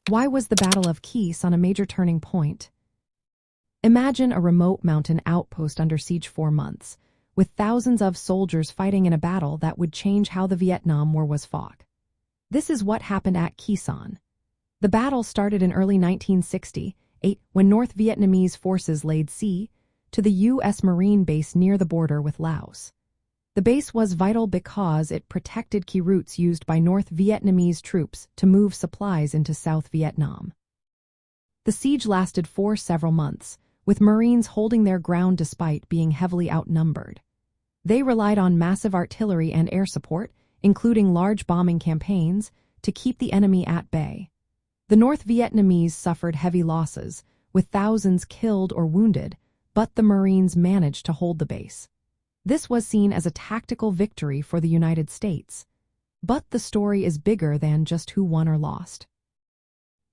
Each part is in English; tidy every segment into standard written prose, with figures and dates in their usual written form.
Why was the Battle of Khe Sanh a major turning point? Imagine a remote mountain outpost under siege 4 months, with thousands of soldiers fighting in a battle that would change how the Vietnam War was fought. This is what happened at Khe Sanh. The battle started in early 1968 when North Vietnamese forces laid siege to the U.S. Marine base near the border with Laos. The base was vital because it protected key routes used by North Vietnamese troops to move supplies into South Vietnam. The siege lasted for several months, with Marines holding their ground despite being heavily outnumbered. They relied on massive artillery and air support, including large bombing campaigns, to keep the enemy at bay. The North Vietnamese suffered heavy losses, with thousands killed or wounded, but the Marines managed to hold the base. This was seen as a tactical victory for the United States. But the story is bigger than just who won or lost.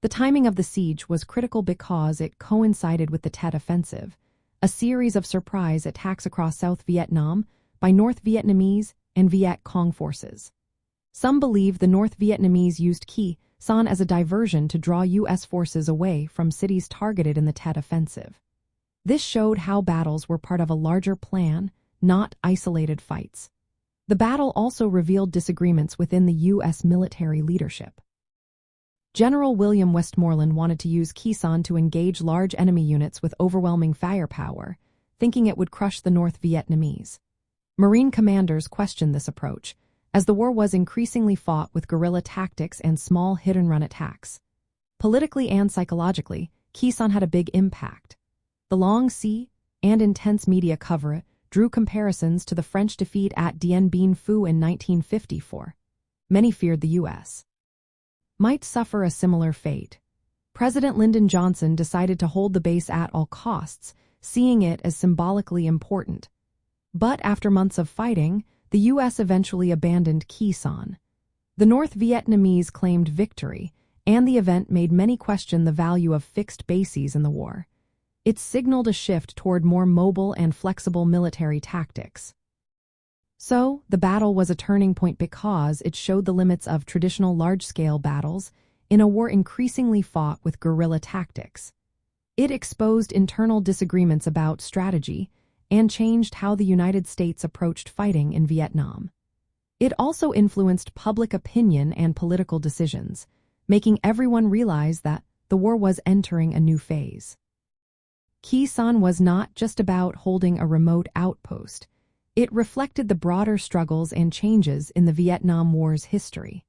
The timing of the siege was critical because it coincided with the Tet Offensive, a series of surprise attacks across South Vietnam by North Vietnamese and Viet Cong forces. Some believe the North Vietnamese used Khe Sanh as a diversion to draw U.S. forces away from cities targeted in the Tet Offensive. This showed how battles were part of a larger plan, not isolated fights. The battle also revealed disagreements within the U.S. military leadership. General William Westmoreland wanted to use Khe Sanh to engage large enemy units with overwhelming firepower, thinking it would crush the North Vietnamese. Marine commanders questioned this approach, as the war was increasingly fought with guerrilla tactics and small hit-and-run attacks. Politically and psychologically, Khe Sanh had a big impact. The long siege and intense media coverage drew comparisons to the French defeat at Dien Bien Phu in 1954. Many feared the U.S. might suffer a similar fate. President Lyndon Johnson decided to hold the base at all costs, seeing it as symbolically important. But after months of fighting, the U.S. eventually abandoned Khe Sanh. The North Vietnamese claimed victory, and the event made many question the value of fixed bases in the war. It signaled a shift toward more mobile and flexible military tactics. So, the battle was a turning point because it showed the limits of traditional large-scale battles in a war increasingly fought with guerrilla tactics. It exposed internal disagreements about strategy and changed how the United States approached fighting in Vietnam. It also influenced public opinion and political decisions, making everyone realize that the war was entering a new phase. Khe Sanh was not just about holding a remote outpost. It reflected the broader struggles and changes in the Vietnam War's history.